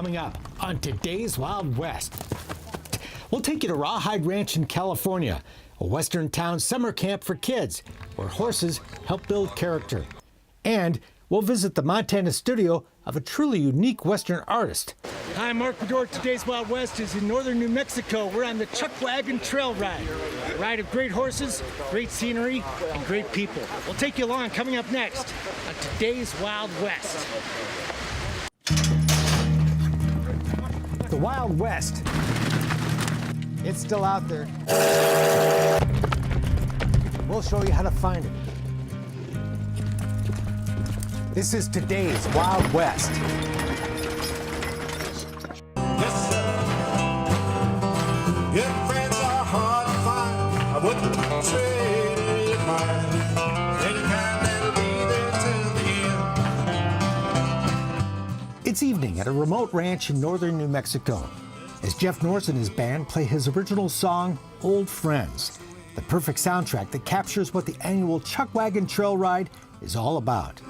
Coming up on today's Wild West, we'll take you to Rawhide Ranch in California, a western town summer camp for kids where horses help build character. And we'll visit the Montana studio of a truly unique western artist. Hi, I'm Mark BEDOR. Today's Wild West is in northern New Mexico. We're on the Chuckwagon Trail Ride. A ride of great horses, great scenery, and great people. We'll take you along coming up next on today's Wild West. The Wild West. It's still out there. We'll show you how to find it. This is today's Wild West. Yes, sir. If friends are hard to find, I wouldn't trade mine. Any kind that'll be there till the end. It's evening at a remote ranch in northern New Mexico as Jeff Norris and his band play his original song, Old Friends, the perfect soundtrack that captures what the annual Chuckwagon Trail Ride is all about.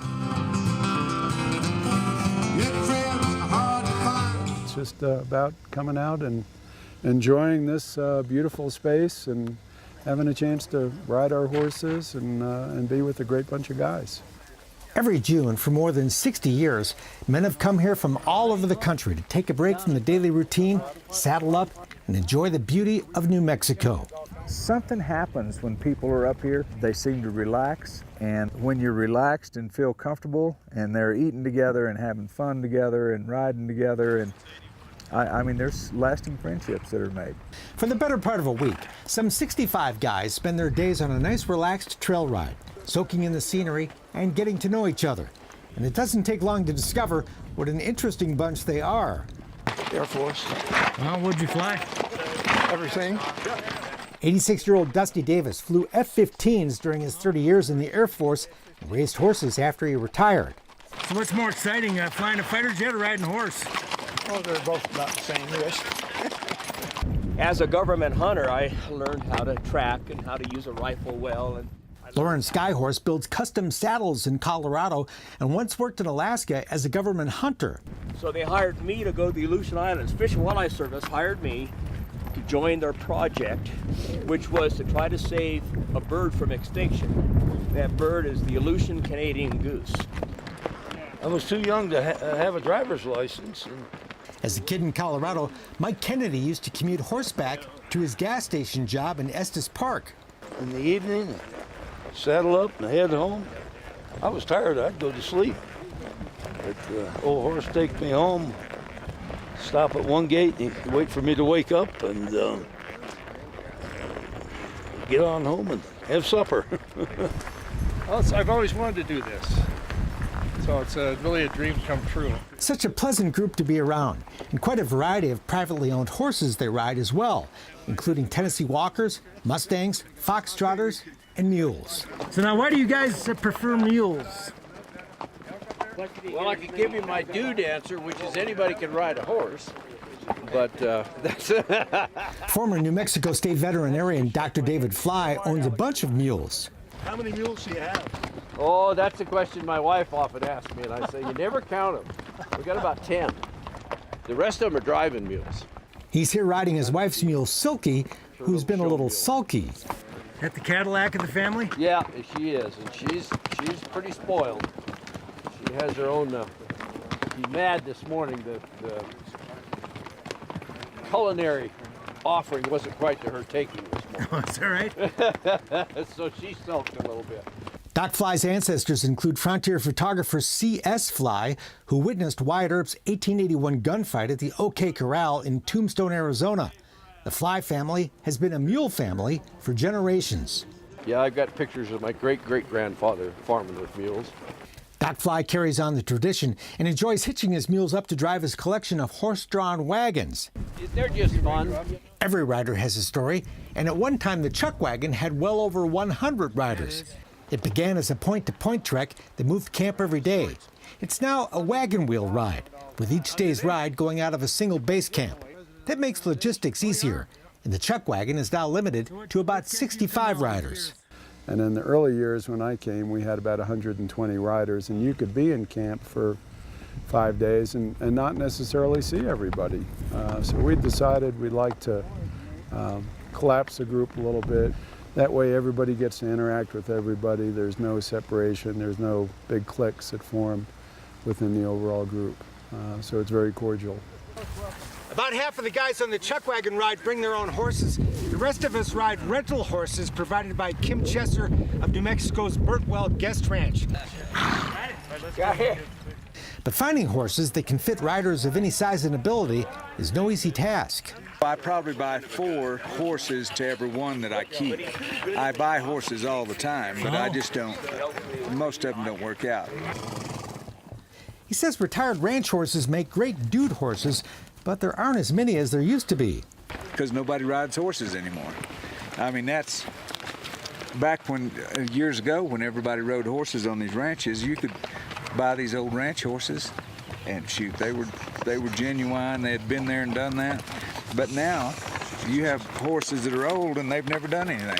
It's just about coming out and enjoying this beautiful space and having a chance to ride our horses and be with a great bunch of guys. Every June for more than 60 years, men have come here from all over the country to take a break from the daily routine, saddle up, and enjoy the beauty of New Mexico. Something happens when people are up here. They seem to relax, and when you're relaxed and feel comfortable and they're eating together and having fun together and riding together, and I mean, there's lasting friendships that are made. For the better part of a week, some 65 guys spend their days on a nice relaxed trail ride, soaking in the scenery and getting to know each other. And it doesn't take long to discover what an interesting bunch they are. Air Force. Well, what'd you fly? Everything. 86-year-old Dusty Davis flew F-15s during his 30 years in the Air Force and raised horses after he retired. So what's more exciting, flying a fighter jet or riding a horse? Oh, they're both about the same risk. As a government hunter, I learned how to track and how to use a rifle well. And DLOREN SKYHORSE builds custom saddles in Colorado and once worked in Alaska as a government hunter. So they hired me to go to the Aleutian Islands. Fish and Wildlife Service hired me to join their project, which was to try to save a bird from extinction. That bird is the Aleutian Canadian goose. I was too young to have a driver's license. As a kid in Colorado, Mike Kennedy used to commute horseback to his gas station job in Estes Park. In the evening, saddle up and head home. I was tired, I'd go to sleep. But old horse take me home, stop at one gate, and wait for me to wake up and get on home and have supper. Well, I've always wanted to do this. So it's really a dream come true. Such a pleasant group to be around, and quite a variety of privately owned horses they ride as well, including Tennessee Walkers, Mustangs, Foxtrotters, and mules. So now, why do you guys prefer mules? Well, I could give you my dude answer, which is anybody can ride a horse, but that's... Former New Mexico State veterinarian Dr. David Fly owns a bunch of mules. How many mules do you have? Oh, that's a question my wife often asks me, and I say, you never count them. We got about 10. The rest of them are driving mules. He's here riding his wife's mule, Silky, who's been a little sulky. At the Cadillac of the family? Yeah, she is, and she's pretty spoiled. She has her own, she's mad this morning that the culinary offering wasn't quite to her taking this morning. Oh, is that right? So she sulked a little bit. Doc Fly's ancestors include frontier photographer C.S. Fly, who witnessed Wyatt Earp's 1881 gunfight at the OK Corral in Tombstone, Arizona. The Fly family has been a mule family for generations. Yeah, I've got pictures of my great-great-grandfather farming with mules. Doc Fly carries on the tradition and enjoys hitching his mules up to drive his collection of horse-drawn wagons. They're just fun. Every rider has a story, and at one time the Chuckwagon had well over 100 riders. It began as a point-to-point trek that moved camp every day. It's now a wagon wheel ride, with each day's ride going out of a single base camp. That makes logistics easier, and the Chuckwagon is now limited to about 65 riders. And in the early years when I came, we had about 120 riders, and you could be in camp for 5 days and not necessarily see everybody. So we decided we'd like to collapse the group a little bit. That way everybody gets to interact with everybody. There's no separation. There's no big cliques that form within the overall group. So it's very cordial. About half of the guys on the Chuckwagon ride bring their own horses. The rest of us ride rental horses provided by Kim Chesser of New Mexico's Burtwell Guest Ranch. But finding horses that can fit riders of any size and ability is no easy task. I probably buy 4 horses to every one that I keep. I buy horses all the time, but I just don't, most of them don't work out. He says retired ranch horses make great dude horses, but there aren't as many as there used to be. Because nobody rides horses anymore. I mean, that's back when, years ago, when everybody rode horses on these ranches, you could buy these old ranch horses and shoot, they were genuine, they had been there and done that. But now, you have horses that are old and they've never done anything.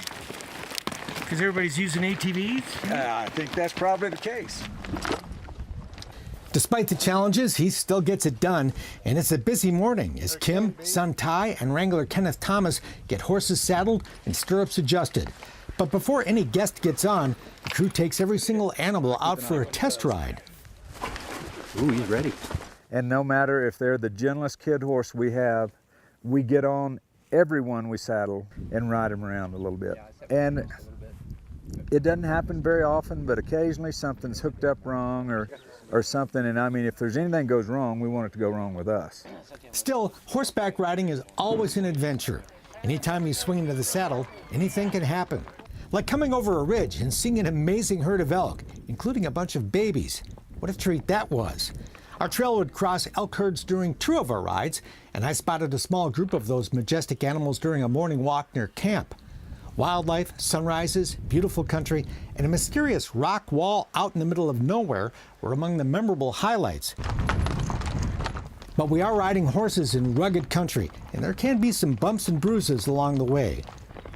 Because everybody's using ATVs? I think that's probably the case. Despite the challenges, he still gets it done, and it's a busy morning as Kim, son Ty, and wrangler Kenneth Thomas get horses saddled and stirrups adjusted. But before any guest gets on, the crew takes every single animal out for a test ride. Ooh, he's ready. And no matter if they're the gentlest kid horse we have, we get on everyone we saddle and ride them around a little bit. And it doesn't happen very often, but occasionally something's hooked up wrong or something. And I mean, if there's anything goes wrong, we want it to go wrong with us. Still, horseback riding is always an adventure. Anytime you swing into the saddle, anything can happen. Like coming over a ridge and seeing an amazing herd of elk, including a bunch of babies. What a treat that was. Our trail would cross elk herds during 2 of our rides, and I spotted a small group of those majestic animals during a morning walk near camp. Wildlife, sunrises, beautiful country, and a mysterious rock wall out in the middle of nowhere were among the memorable highlights. But we are riding horses in rugged country, and there can be some bumps and bruises along the way.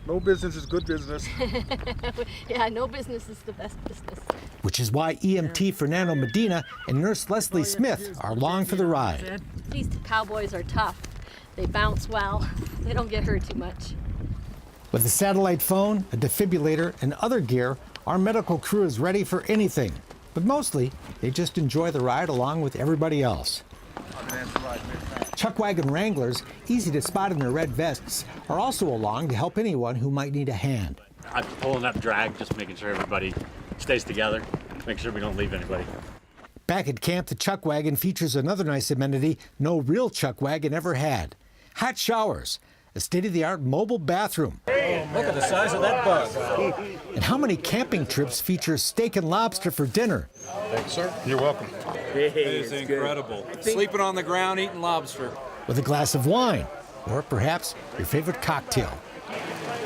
No business is good business. Yeah, no business is the best business. Which is why EMT Fernando Medina and Nurse Leslie Smith are along for the ride. These cowboys are tough. They bounce well. They don't get hurt too much. With a satellite phone, a defibrillator, and other gear, our medical crew is ready for anything. But mostly, they just enjoy the ride along with everybody else. Chuckwagon wranglers, easy to spot in their red vests, are also along to help anyone who might need a hand. I'm pulling up drag, just making sure everybody stays together, make sure we don't leave anybody. Back at camp, the Chuckwagon features another nice amenity no real Chuckwagon ever had. Hot showers, a state-of-the-art mobile bathroom. Hey, look at the size of that bug. And how many camping trips feature steak and lobster for dinner? Thanks, sir. You're welcome. Hey, It's incredible. Sleeping on the ground, eating lobster. With a glass of wine, or perhaps your favorite cocktail.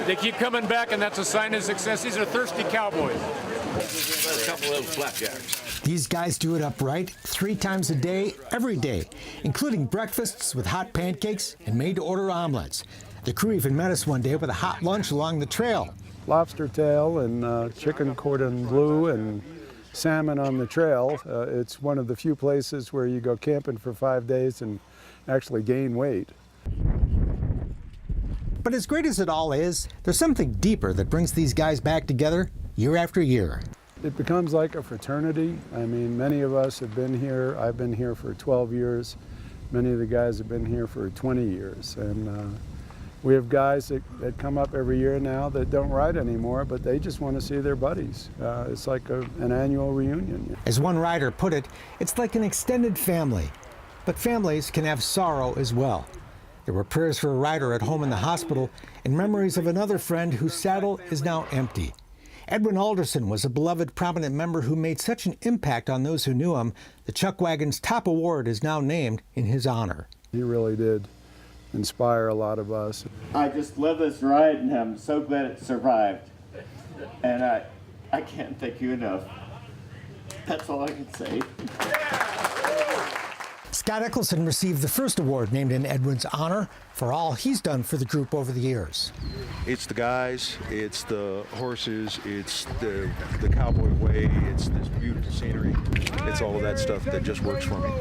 They keep coming back, and that's a sign of success. These are thirsty cowboys. A couple of little flapjacks. These guys do it upright 3 times a day, every day, including breakfasts with hot pancakes and made-to-order omelets. The crew even met us one day with a hot lunch along the trail. Lobster tail and chicken cordon bleu and salmon on the trail. It's one of the few places where you go camping for 5 days and actually gain weight. But as great as it all is, there's something deeper that brings these guys back together year after year. It becomes like a fraternity. I mean, many of us have been here. I've been here for 12 years. Many of the guys have been here for 20 years. And we have guys that come up every year now that don't ride anymore, but they just want to see their buddies. It's like an annual reunion. As one rider put it, it's like an extended family. But families can have sorrow as well. There were prayers for a rider at home in the hospital and memories of another friend whose saddle is now empty. Edwin Alderson was a beloved, prominent member who made such an impact on those who knew him. The Chuckwagon's top award is now named in his honor. He really did inspire a lot of us. I just love this ride, and I'm so glad it survived. And I can't thank you enough. That's all I can say. Scott Eccleston received the first award named in Edwin's honor for all he's done for the group over the years. It's the guys, it's the horses, it's the cowboy way, it's this beautiful scenery. It's all of that stuff that just works for me.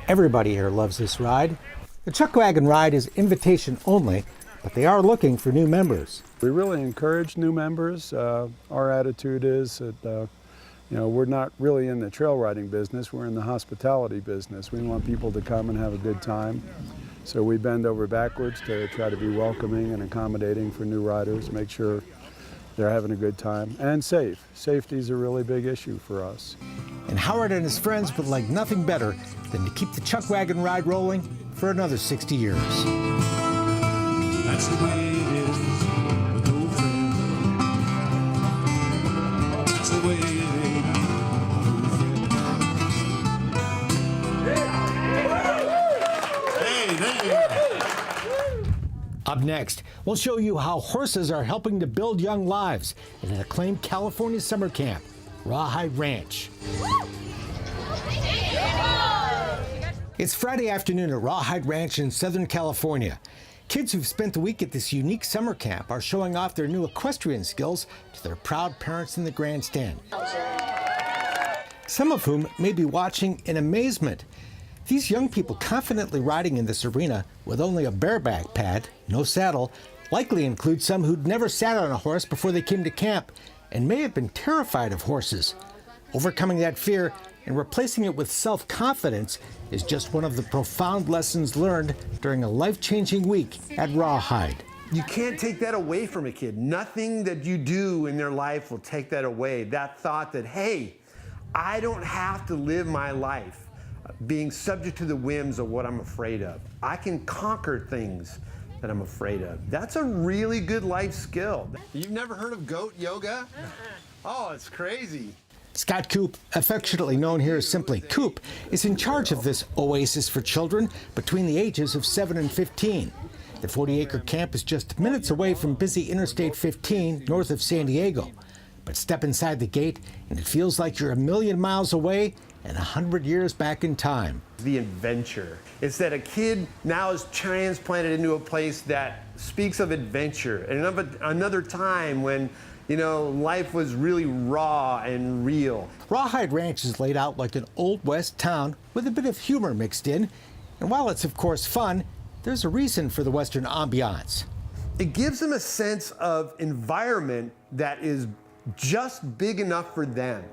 Everybody here loves this ride. The Chuckwagon Ride is invitation only, but they are looking for new members. We really encourage new members. Our attitude is that we're not really in the trail riding business, we're in the hospitality business. We want people to come and have a good time. So we bend over backwards to try to be welcoming and accommodating for new riders, make sure they're having a good time, and safe. Safety is a really big issue for us. And Howard and his friends would like nothing better than to keep the Chuckwagon Ride rolling for another 60 years. That's the way it is with old friends. That's the way it is. Up next, we'll show you how horses are helping to build young lives at an acclaimed California summer camp, Rawhide Ranch. It's Friday afternoon at Rawhide Ranch in Southern California. Kids who've spent the week at this unique summer camp are showing off their new equestrian skills to their proud parents in the grandstand. Some of whom may be watching in amazement. These young people confidently riding in this arena with only a bareback pad, no saddle, likely include some who'd never sat on a horse before they came to camp and may have been terrified of horses. Overcoming that fear and replacing it with self-confidence is just one of the profound lessons learned during a life-changing week at Rawhide. You can't take that away from a kid. Nothing that you do in their life will take that away. That thought that, hey, I don't have to live my life being subject to the whims of what I'm afraid of. I can conquer things that I'm afraid of. That's a really good life skill. You've never heard of goat yoga? Oh, it's crazy. Scott Coop, affectionately known here as simply Coop, is in charge of this oasis for children between the ages of 7 and 15. The 40-acre camp is just minutes away from busy Interstate 15 north of San Diego. But step inside the gate and it feels like you're a million miles away and 100 years back in time. The adventure. It's that a kid now is transplanted into a place that speaks of adventure and another time when, life was really raw and real. Rawhide Ranch is laid out like an Old West town with a bit of humor mixed in. And while it's of course fun, there's a reason for the Western ambiance. It gives them a sense of environment that is just big enough for them.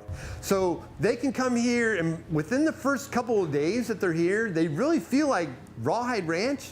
So they can come here and within the first couple of days that they're here, they really feel like Rawhide Ranch,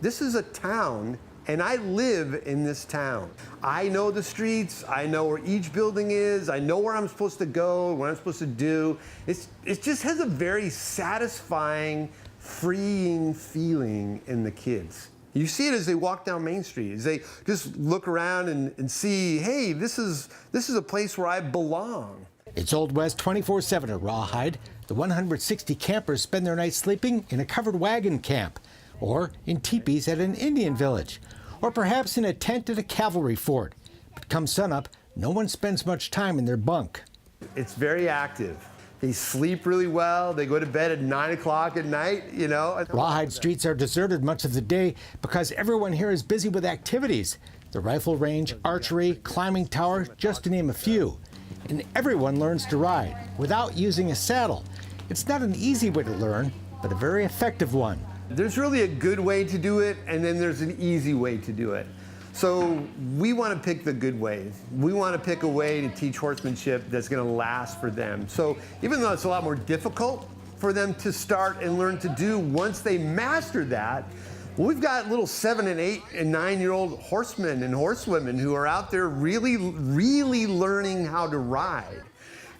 this is a town and I live in this town. I know the streets, I know where each building is, I know where I'm supposed to go, what I'm supposed to do. It just has a very satisfying, freeing feeling in the kids. You see it as they walk down Main Street, as they just look around and see, hey, this is a place where I belong. It's Old West 24/7 at Rawhide. The 160 campers spend their nights sleeping in a covered wagon camp, or in teepees at an Indian village, or perhaps in a tent at a cavalry fort. But come sunup, no one spends much time in their bunk. It's very active. They sleep really well. They go to bed at 9 o'clock at night, Rawhide streets are deserted much of the day because everyone here is busy with activities. The rifle range, archery, climbing tower, just to name a few. And everyone learns to ride without using a saddle. It's not an easy way to learn, but a very effective one. There's really a good way to do it, and then there's an easy way to do it. So we want to pick the good ways. We want to pick a way to teach horsemanship that's going to last for them. So even though it's a lot more difficult for them to start and learn to do, once they master that, we've got little 7 and 8 and 9-year-old horsemen and horsewomen who are out there really, really learning how to ride.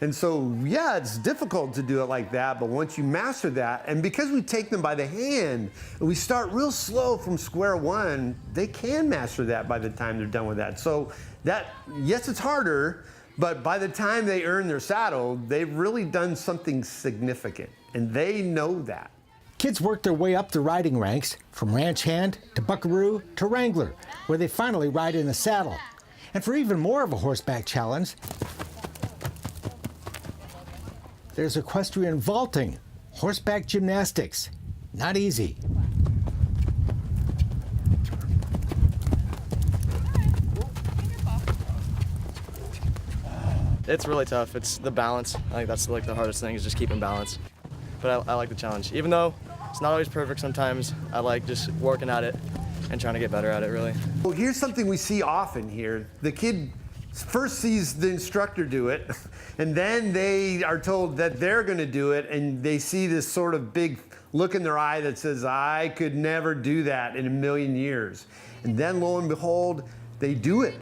And so, yeah, it's difficult to do it like that, but once you master that, and because we take them by the hand, and we start real slow from square one, they can master that by the time they're done with that. So that, yes, it's harder, but by the time they earn their saddle, they've really done something significant, and they know that. Kids work their way up the riding ranks, from ranch hand to buckaroo to wrangler, where they finally ride in a saddle. And for even more of a horseback challenge, there's equestrian vaulting, horseback gymnastics, not easy. It's really tough. It's the balance. I think that's like the hardest thing is just keeping balance. But I like the challenge. Even though it's not always perfect sometimes, I like just working at it and trying to get better at it, really. Well, here's something we see often here. The kid first sees the instructor do it, and then they are told that they're going to do it, and they see this sort of big look in their eye that says, I could never do that in a million years. And then lo and behold, they do it.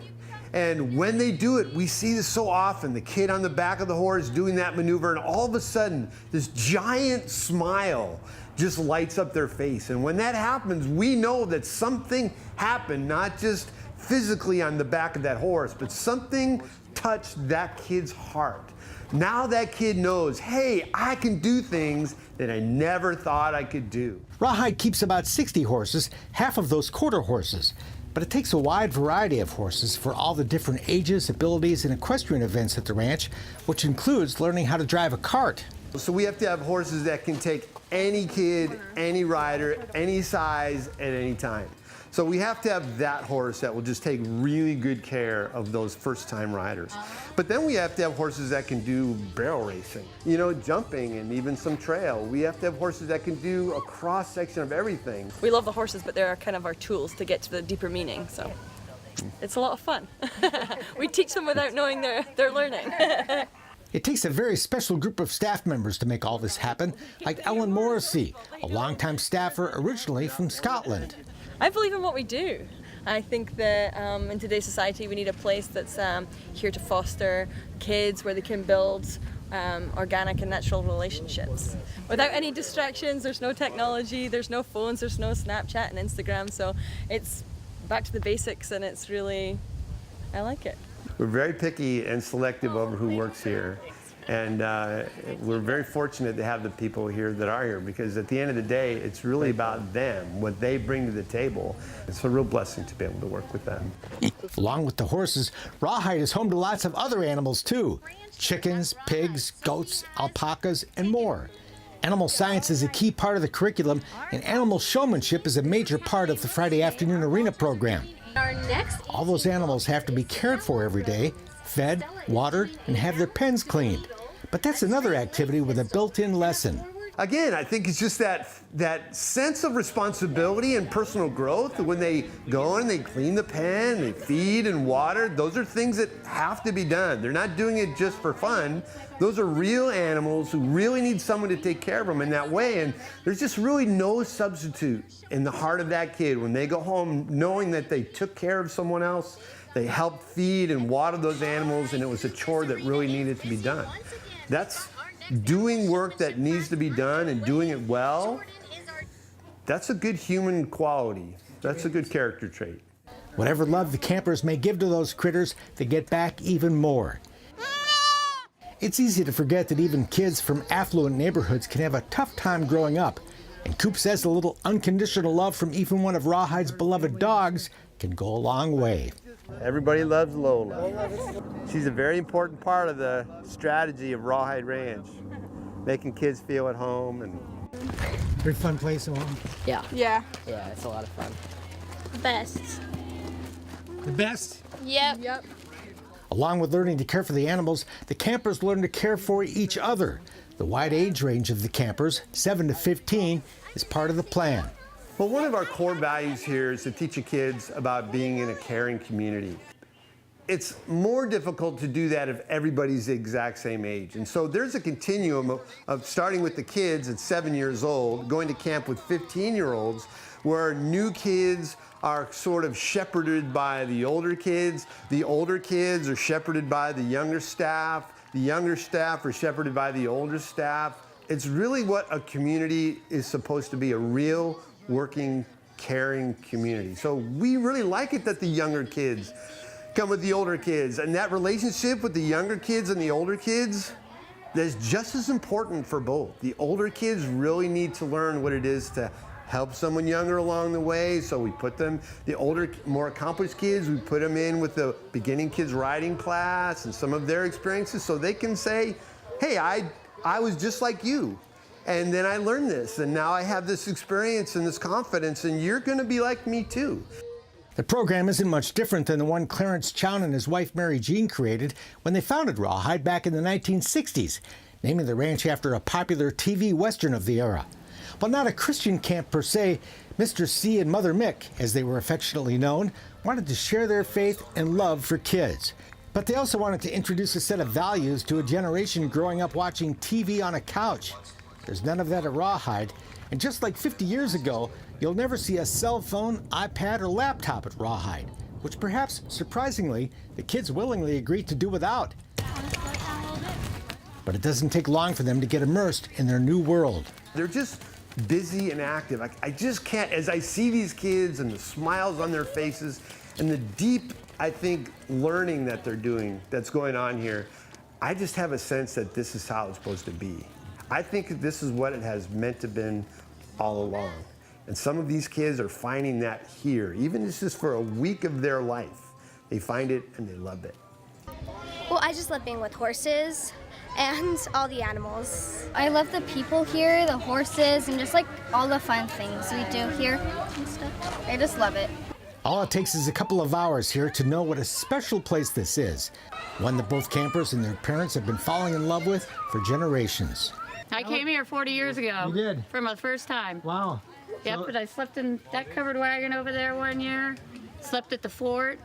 And when they do it, we see this so often, the kid on the back of the horse doing that maneuver, and all of a sudden, this giant smile just lights up their face. And when that happens, we know that something happened, not just physically on the back of that horse, but something touched that kid's heart. Now that kid knows, hey, I can do things that I never thought I could do. Rawhide keeps about 60 horses, half of those quarter horses. But it takes a wide variety of horses for all the different ages, abilities, and equestrian events at the ranch, which includes learning how to drive a cart. So we have to have horses that can take any kid, any rider, any size, at any time. So we have to have that horse that will just take really good care of those first-time riders. But then we have to have horses that can do barrel racing, you know, jumping and even some trail. We have to have horses that can do a cross-section of everything. We love the horses, but they're kind of our tools to get to the deeper meaning, so it's a lot of fun. We teach them without knowing they're learning. It takes a very special group of staff members to make all this happen, like Ellen Morrissey, a longtime staffer originally from Scotland. I believe in what we do. I think that in today's society we need a place that's here to foster kids where they can build organic and natural relationships. Without any distractions, there's no technology, there's no phones, there's no Snapchat and Instagram, so it's back to the basics and it's really, I like it. We're very picky and selective over who works here. And we're very fortunate to have the people here that are here, because at the end of the day, it's really about them, what they bring to the table. It's a real blessing to be able to work with them. Along with the horses, Rawhide is home to lots of other animals too. Chickens, pigs, goats, alpacas, and more. Animal science is a key part of the curriculum, and animal showmanship is a major part of the Friday afternoon arena program. All those animals have to be cared for every day, fed, watered, and have their pens cleaned. But that's another activity with a built-in lesson. Again, I think it's just that sense of responsibility and personal growth. When they go and they clean the pen, they feed and water, those are things that have to be done. They're not doing it just for fun. Those are real animals who really need someone to take care of them in that way. And there's just really no substitute in the heart of that kid when they go home knowing that they took care of someone else, they helped feed and water those animals, and it was a chore that really needed to be done. That's doing work that needs to be done and doing it well. That's a good human quality. That's a good character trait. Whatever love the campers may give to those critters, they get back even more. It's easy to forget that even kids from affluent neighborhoods can have a tough time growing up. And Coop says a little unconditional love from even one of Rawhide's beloved dogs can go a long way. Everybody loves Lola. She's a very important part of the strategy of Rawhide Ranch, making kids feel at home. And very fun place to home. Yeah. Yeah. Yeah, it's a lot of fun. Best. The best? Yep. Along with learning to care for the animals, the campers learn to care for each other. The wide age range of the campers, 7 to 15, is part of the plan. Well, one of our core values here is to teach the kids about being in a caring community. It's more difficult to do that if everybody's the exact same age. And so there's a continuum of starting with the kids at 7 years old, going to camp with 15-year-olds, where new kids are sort of shepherded by the older kids are shepherded by the younger staff are shepherded by the older staff. It's really what a community is supposed to be, a real, working, caring community. So we really like it that the younger kids come with the older kids, and that relationship with the younger kids and the older kids, that's just as important for both. The older kids really need to learn what it is to help someone younger along the way, so we put them, the older, more accomplished kids, we put them in with the beginning kids riding class and some of their experiences so they can say, hey, I was just like you. And then I learned this, and now I have this experience and this confidence, and you're gonna be like me too. The program isn't much different than the one Clarence Chown and his wife Mary Jean created when they founded Rawhide back in the 1960s, naming the ranch after a popular TV Western of the era. While not a Christian camp per se, Mr. C and Mother Mick, as they were affectionately known, wanted to share their faith and love for kids. But they also wanted to introduce a set of values to a generation growing up watching TV on a couch. There's none of that at Rawhide, and just like 50 years ago, you'll never see a cell phone, iPad, or laptop at Rawhide, which perhaps, surprisingly, the kids willingly agreed to do without. But it doesn't take long for them to get immersed in their new world. They're just busy and active. I just can't, as I see these kids and the smiles on their faces and the deep, I think, learning that they're doing, that's going on here, I just have a sense that this is how it's supposed to be. I think this is what it has meant to been all along. And some of these kids are finding that here, even if it's just for a week of their life. They find it and they love it. Well, I just love being with horses and all the animals. I love the people here, the horses, and just like all the fun things we do here and stuff. I just love it. All it takes is a couple of hours here to know what a special place this is, one that both campers and their parents have been falling in love with for generations. I came here 40 years ago. You did? For my first time. Wow. Yep, but I slept in that covered wagon over there one year, slept at the fort.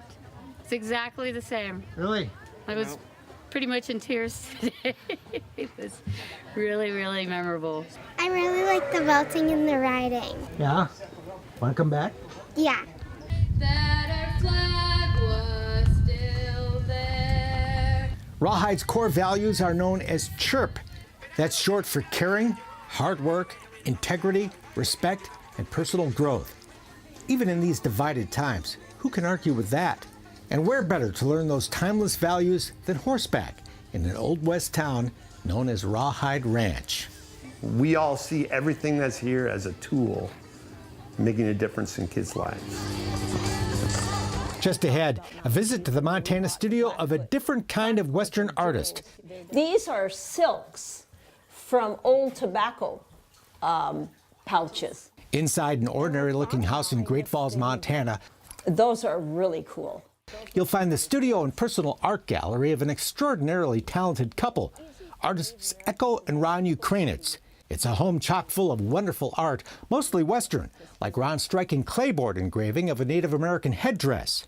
It's exactly the same. Really? I was pretty much in tears today. It was really, really memorable. I really like the belting and the riding. Yeah? Want to come back? Yeah. That our flag was still there. Rawhide's core values are known as CHIRP. That's short for caring, hard work, integrity, respect, and personal growth. Even in these divided times, who can argue with that? And where better to learn those timeless values than horseback in an Old West town known as Rawhide Ranch. We all see everything that's here as a tool making a difference in kids' lives. Just ahead, a visit to the Montana studio of a different kind of Western artist. These are silks from old tobacco pouches. Inside an ordinary-looking house in Great Falls, Montana. Those are really cool. You'll find the studio and personal art gallery of an extraordinarily talented couple, artists Echo and Ron UKRAINETZ. It's a home chock full of wonderful art, mostly Western, like Ron's striking clayboard engraving of a Native American headdress.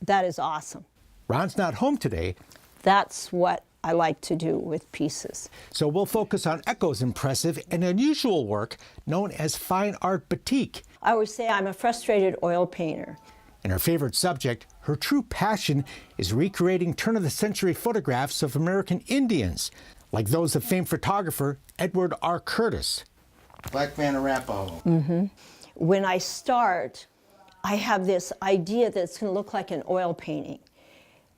That is awesome. Ron's not home today. That's what I like to do with pieces. So we'll focus on Echo's impressive and unusual work known as fine art batik. I always say I'm a frustrated oil painter. And her favorite subject, her true passion, is recreating turn-of-the-century photographs of American Indians, like those of famed photographer Edward R. Curtis. Black man Arapaho. Mm-hmm. When I start, I have this idea that it's going to look like an oil painting.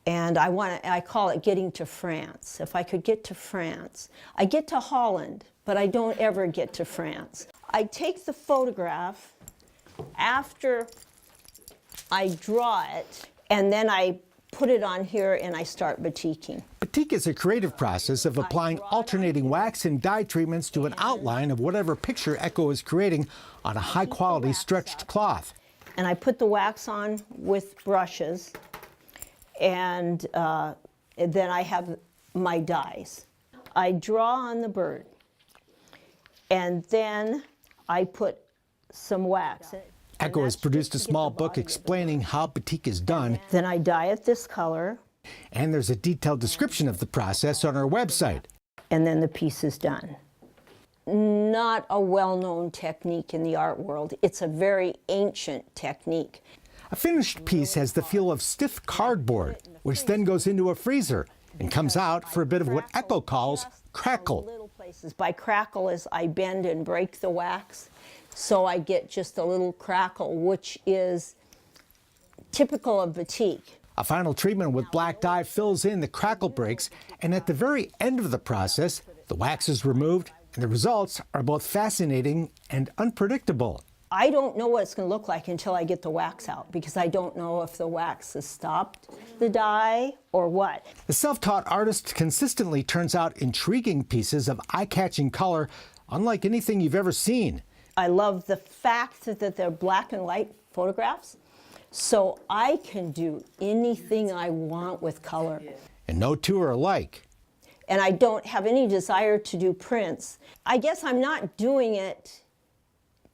And I call it getting to France. If I could get to France. I get to Holland, but I don't ever get to France. I take the photograph after I draw it, and then I put it on here and I start batiking. Batik is a creative process of applying alternating wax and dye treatments to an outline of whatever picture Echo is creating on a high-quality stretched cloth. And I put the wax on with brushes, and then I have my dyes. I draw on the bird, and then I put some wax. Echo has produced a small book explaining how batik is done. Then I dye it this color. And there's a detailed description of the process on our website. And then the piece is done. Not a well-known technique in the art world. It's a very ancient technique. A finished piece has the feel of stiff cardboard, which then goes into a freezer and comes out for a bit of what Echo calls crackle. By crackle is I bend and break the wax, so I get just a little crackle, which is typical of batik. A final treatment with black dye fills in the crackle breaks, and at the very end of the process, the wax is removed, and the results are both fascinating and unpredictable. I don't know what it's going to look like until I get the wax out, because I don't know if the wax has stopped the dye or what. The self-taught artist consistently turns out intriguing pieces of eye-catching color, unlike anything you've ever seen. I love the fact that they're black and white photographs, so I can do anything I want with color. And no two are alike. And I don't have any desire to do prints. I guess I'm not doing it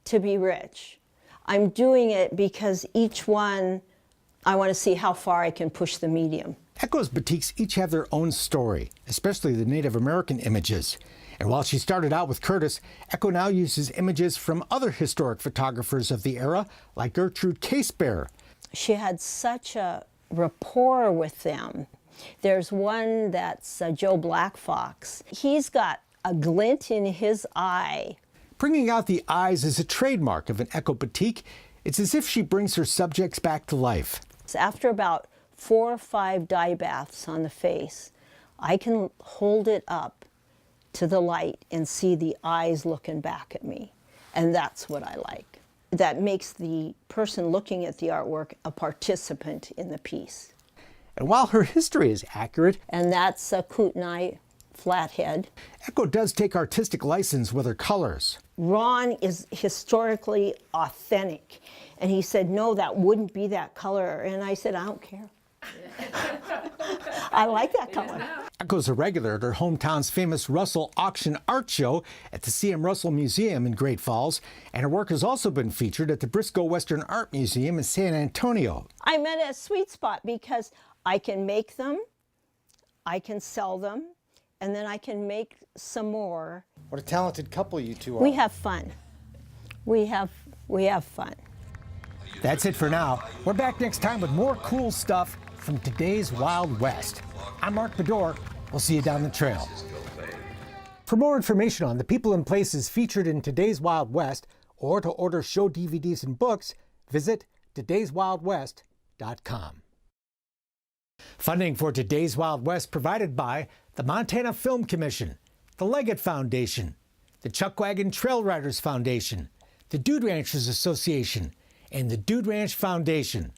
to be rich. I'm doing it because each one, I want to see how far I can push the medium. Echo's batiks each have their own story, especially the Native American images. And while she started out with Curtis, Echo now uses images from other historic photographers of the era, like Gertrude Casebear. She had such a rapport with them. There's one that's Joe Blackfox. He's got a glint in his eye. Bringing out the eyes is a trademark of an Echo batik. It's as if she brings her subjects back to life. After about 4 or 5 dye baths on the face, I can hold it up to the light and see the eyes looking back at me. And that's what I like. That makes the person looking at the artwork a participant in the piece. And while her history is accurate, and that's a Kootenai flathead, Echo does take artistic license with her colors. Ron is historically authentic. And he said, no, that wouldn't be that color. And I said, I don't care. I like that color. Echo's a regular at her hometown's famous Russell Auction Art Show at the C.M. Russell Museum in Great Falls, and her work has also been featured at the Briscoe Western Art Museum in San Antonio. I'm at a sweet spot because I can make them, I can sell them, and then I can make some more. What a talented couple you two are. We have fun. We have fun. That's it for now. We're back next time with more cool stuff from today's Wild West. I'm Mark BEDOR. We'll see you down the trail. For more information on the people and places featured in today's Wild West, or to order show DVDs and books, visit todayswildwest.com. Funding for Today's Wild West provided by the Montana Film Commission, the Leggett Foundation, the Chuckwagon Trail Riders Foundation, the Dude Ranchers Association, and the Dude Ranch Foundation.